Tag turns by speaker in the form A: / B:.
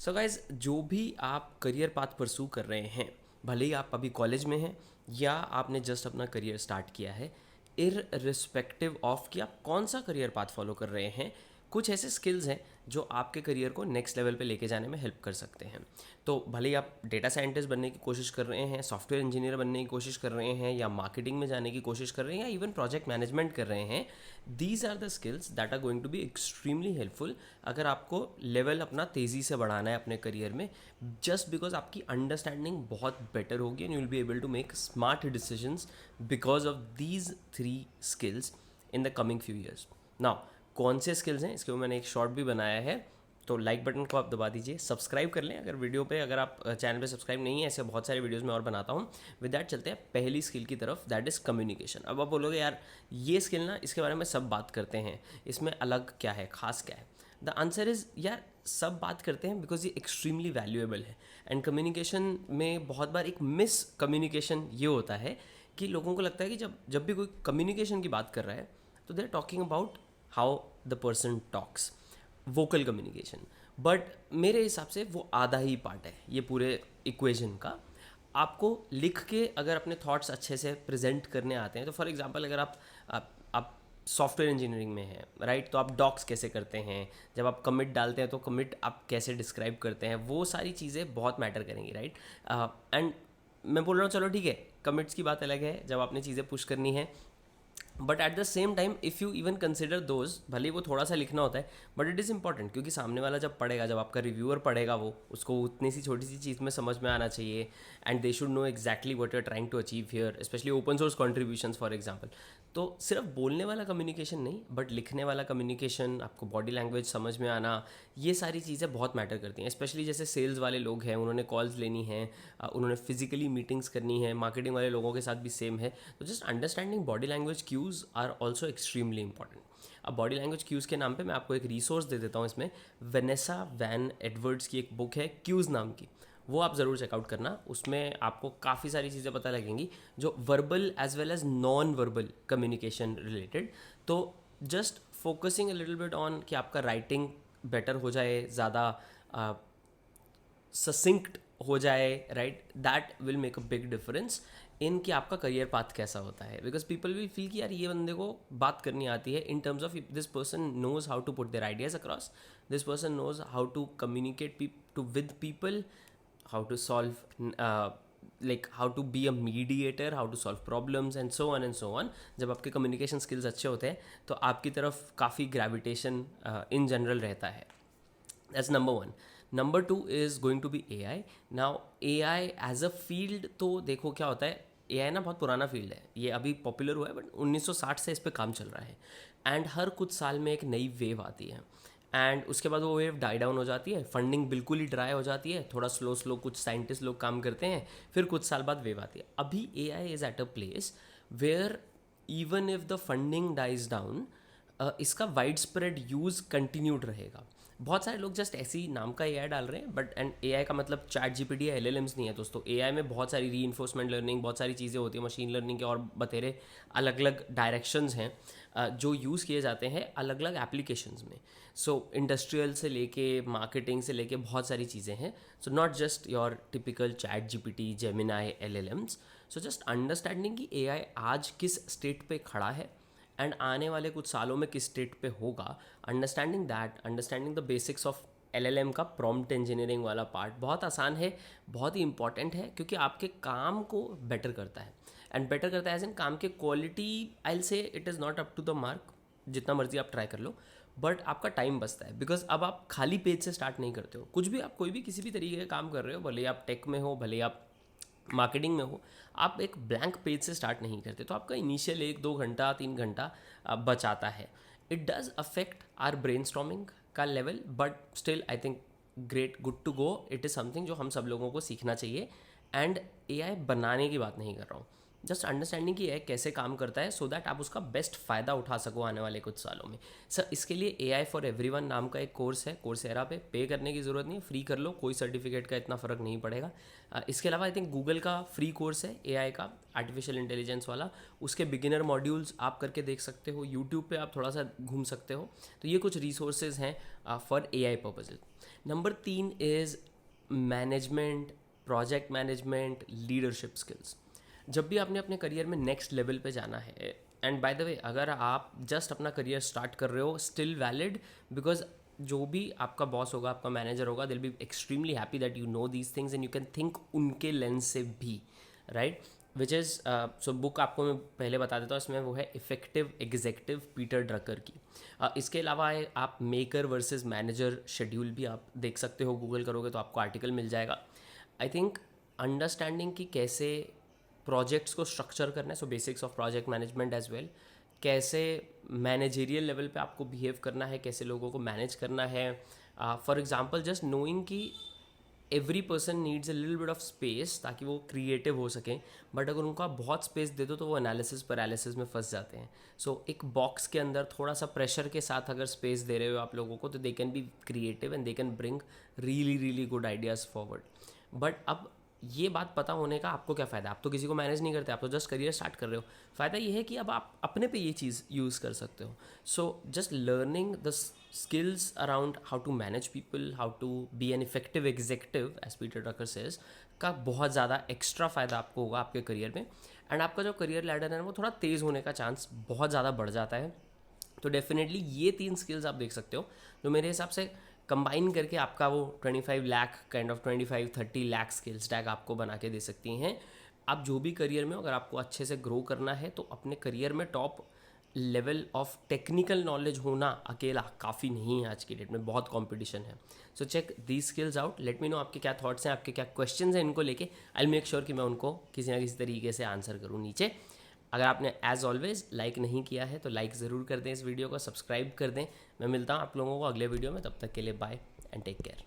A: So guys, जो भी आप करियर पाथ परसू कर रहे हैं, भले ही आप अभी कॉलेज में हैं या आपने जस्ट अपना करियर स्टार्ट किया है, इररिस्पेक्टिव ऑफ कि आप कौन सा करियर पाथ फॉलो कर रहे हैं, कुछ ऐसे स्किल्स हैं जो आपके करियर को नेक्स्ट लेवल पे लेके जाने में हेल्प कर सकते हैं। तो भले ही आप डेटा साइंटिस्ट बनने की कोशिश कर रहे हैं, सॉफ्टवेयर इंजीनियर बनने की कोशिश कर रहे हैं, या मार्केटिंग में जाने की कोशिश कर रहे हैं, या इवन प्रोजेक्ट मैनेजमेंट कर रहे हैं, these are the skills that are going to be extremely helpful अगर आपको लेवल अपना तेज़ी से बढ़ाना है अपने करियर में, जस्ट बिकॉज आपकी अंडरस्टैंडिंग बहुत बेटर होगी and you will be able to make smart decisions because of these 3 skills in the coming few years. Now, कौन से स्किल्स हैं इसके ऊपर मैंने एक शॉर्ट भी बनाया है, तो लाइक बटन को आप दबा दीजिए, सब्सक्राइब कर लें अगर वीडियो पे, अगर आप चैनल पे सब्सक्राइब नहीं है, ऐसे बहुत सारे वीडियोस में और बनाता हूँ। विद दैट चलते हैं पहली स्किल की तरफ, दैट इज़ कम्युनिकेशन। अब आप बोलोगे यार ये स्किल ना, इसके बारे में सब बात करते हैं, इसमें अलग क्या है, खास क्या है? द आंसर इज़ यार सब बात करते हैं बिकॉज ये एक्सट्रीमली वैल्यूएबल है। एंड कम्युनिकेशन में बहुत बार एक मिस कम्युनिकेशन ये होता है कि लोगों को लगता है कि जब जब भी कोई कम्युनिकेशन की बात कर रहा है तो they are talking about how the person talks, vocal communication. But मेरे हिसाब से वो आधा ही पार्ट है ये पूरे इक्वेशन का। आपको लिख के अगर अपने थॉट्स अच्छे से प्रेजेंट करने आते हैं, तो फॉर एग्जांपल अगर आप सॉफ्टवेयर इंजीनियरिंग में हैं, राइट, तो आप डॉक्स कैसे करते हैं, जब आप कमिट डालते हैं तो कमिट आप कैसे डिस्क्राइब करते हैं, वो सारी चीज़ें बहुत मैटर करेंगी, राइट। एंड मैं बोल रहा हूँ चलो ठीक है, कमिट्स की बात अलग है जब आपने चीज़ें पुश करनी है, but at the same time if you even consider those, भले वो थोड़ा सा लिखना होता है बट इट इज़ इंपॉर्टेंट, क्योंकि सामने वाला जब पढ़ेगा, जब आपका रिव्यूअर पढ़ेगा, वो उसको उतनी सी छोटी सी चीज़ में समझ में आना चाहिए and they should know exactly what you are trying to achieve here, specially open source contributions for example. तो सिर्फ बोलने वाला कम्युनिकेशन नहीं, बट लिखने वाला कम्युनिकेशन, आपको बॉडी लैंग्वेज समझ में आना, ये सारी चीज़ें बहुत मैटर करती हैं। स्पेशली जैसे सेल्स वाले लोग हैं, उन्होंने कॉल्स लेनी है, उन्होंने फिजिकली मीटिंग्स करनी है, मार्केटिंग वाले लोगों के साथ भी सेम है। तो just understanding body language cues are also extremely important. अब बॉडी लैंग्वेज क्यूज़ के नाम पे मैं आपको एक रिसोर्स दे देता हूँ इसमें, वेनेसा वैन एडवर्ड्स की एक बुक है क्यूज़ नाम की, वो आप ज़रूर चेकआउट करना। उसमें आपको काफ़ी सारी चीज़ें पता लगेंगी जो verbal as well as non verbal communication related. तो just focusing a little bit on कि आपका राइटिंग बेटर हो जाए, ज़्यादा ससिंक्ट हो जाए, right, that will make a big difference in कि आपका करियर पाथ कैसा होता है। बिकॉज पीपल विल फील कि यार ये बंदे को बात करनी आती है in terms of this person knows how to put their ideas across, this person knows how to communicate to with people, how to solve like how to be a mediator, how to solve problems and so on and so on। जब आपके communication skills अच्छे होते हैं तो आपकी तरफ काफ़ी gravitation इन general रहता है। That's number 1। Number 2 is going to be AI। Now AI as a field, तो देखो क्या होता है, AI ना बहुत पुराना फील्ड है, ये अभी पॉपुलर हुआ है बट 1960 से इस पर काम चल रहा है। एंड हर कुछ साल में एक नई वेव आती है एंड उसके बाद वो वेव डाई डाउन हो जाती है, फंडिंग बिल्कुल ही ड्राई हो जाती है, थोड़ा स्लो स्लो कुछ साइंटिस्ट लोग काम करते हैं, फिर कुछ साल बाद वेव आती है। अभी AI is at a place where even if the funding dies down, इसका वाइड स्प्रेड यूज़ कंटिन्यूड रहेगा। बहुत सारे लोग जस्ट ऐसे ही नाम का AI डाल रहे हैं, बट एंड AI का मतलब चैट GPT या LLMs नहीं है दोस्तों। AI में बहुत सारी री लर्निंग, बहुत सारी चीज़ें होती हैं, मशीन लर्निंग के और बतेरे अलग अलग डायरेक्शंस हैं जो यूज़ किए जाते हैं अलग अलग एप्लीकेशंस में। सो इंडस्ट्रियल से लेके मार्केटिंग से लेके बहुत सारी चीज़ें हैं। So not just your typical chat GPT, Gemini, LLMs। So just understanding कि AI आज किस स्टेट पे खड़ा है एंड आने वाले कुछ सालों में किस स्टेट पे होगा, understanding that, understanding the basics of LLM का प्रॉम्प्ट इंजीनियरिंग वाला पार्ट बहुत आसान है, बहुत ही इंपॉर्टेंट है, क्योंकि आपके काम को बेटर करता है। एंड बेटर करता है एज इन काम के quality, I will say it is not up to the mark, जितना मर्जी आप ट्राई कर लो, बट आपका टाइम बचता है। बिकॉज अब आप खाली पेज से स्टार्ट नहीं करते हो, कुछ भी आप कोई भी किसी भी तरीके का काम कर रहे हो, भले आप टेक में हो, भले आप मार्केटिंग में हो, आप एक ब्लैंक पेज से स्टार्ट नहीं करते, तो आपका इनिशियल 1-2 घंटा 3 घंटा बचाता है। It does affect our brainstorming का level, but still I think great, good to go. It is something जो हम सब लोगों को सीखना चाहिए। एंड AI बनाने की बात नहीं कर रहा हूँ, जस्ट अंडरस्टैंडिंग की है कैसे काम करता है, सो दैट आप उसका बेस्ट फ़ायदा उठा सको आने वाले कुछ सालों में। सर इसके लिए AI फॉर एवरीवन नाम का एक कोर्स है, कोर्सेरा पे करने की ज़रूरत नहीं है, फ्री कर लो, कोई सर्टिफिकेट का इतना फ़र्क नहीं पड़ेगा। इसके अलावा आई थिंक गूगल का फ्री कोर्स है AI का, आर्टिफिशियल इंटेलिजेंस वाला, उसके बिगिनर मॉड्यूल्स आप करके देख सकते हो, यूट्यूब पे आप थोड़ा सा घूम सकते हो। तो ये कुछ रिसोर्सेज हैं for AI purposes. Number 3 is management, project management, leadership skills. जब भी आपने अपने करियर में नेक्स्ट लेवल पे जाना है, एंड बाय द वे अगर आप जस्ट अपना करियर स्टार्ट कर रहे हो, स्टिल वैलिड, बिकॉज जो भी आपका बॉस होगा, आपका मैनेजर होगा, दिल be extremely happy that you know these things and you can think उनके लेंस से भी, right. Which is so book आपको मैं पहले बता देता हूँ, इसमें वो है इफेक्टिव एग्जीक्यूटिव पीटर ड्रकर की। इसके अलावा आप मेकर वर्सेस मैनेजर शेड्यूल भी आप देख सकते हो, गूगल करोगे तो आपको आर्टिकल मिल जाएगा। आई थिंक अंडरस्टैंडिंग कि कैसे प्रोजेक्ट्स को स्ट्रक्चर करना है, so basics of project management as well, कैसे मैनेजेरियल लेवल पे आपको बिहेव करना है, कैसे लोगों को मैनेज करना है। फॉर एग्जांपल जस्ट नोइंग कि every person needs a little bit of space ताकि वो क्रिएटिव हो सकें, बट अगर उनको आप बहुत स्पेस दे दो तो वो एनालिसिस पैरालिसिस में फंस जाते हैं। सो एक बॉक्स के अंदर थोड़ा सा प्रेशर के साथ अगर स्पेस दे रहे हो आप लोगों को, तो they can be creative and they can bring really really good ideas forward. But अब ये बात पता होने का आपको क्या फ़ायदा, आप तो किसी को मैनेज नहीं करते, आप तो जस्ट करियर स्टार्ट कर रहे हो। फ़ायदा ये है कि अब आप अपने पे ये चीज़ यूज़ कर सकते हो। So just learning the skills around how to manage people, how to be an effective executive, as Peter Drucker says, का बहुत ज़्यादा एक्स्ट्रा फ़ायदा आपको होगा आपके करियर में, एंड आपका जो करियर लैडर है वो थोड़ा तेज़ होने का चांस बहुत ज़्यादा बढ़ जाता है। तो डेफिनेटली ये 3 स्किल्स आप देख सकते हो जो मेरे हिसाब से कंबाइन करके आपका वो 25 lakh kind of 25-30 lakh skill stack आपको बना के दे सकती हैं। आप जो भी करियर में, अगर आपको अच्छे से ग्रो करना है तो अपने करियर में top level of technical knowledge होना अकेला काफ़ी नहीं है, आज की डेट में बहुत कंपटीशन है। So check these skills out, let me know आपके क्या थॉट्स हैं, आपके क्या क्वेश्चंस हैं इनको लेके। आई मेक श्योर कि मैं उनको किसी ना किसी तरीके से आंसर करूँ नीचे। अगर आपने एज ऑलवेज लाइक नहीं किया है तो लाइक ज़रूर कर दें इस वीडियो को, सब्सक्राइब कर दें। मैं मिलता हूँ आप लोगों को अगले वीडियो में, तब तक के लिए बाय एंड टेक केयर।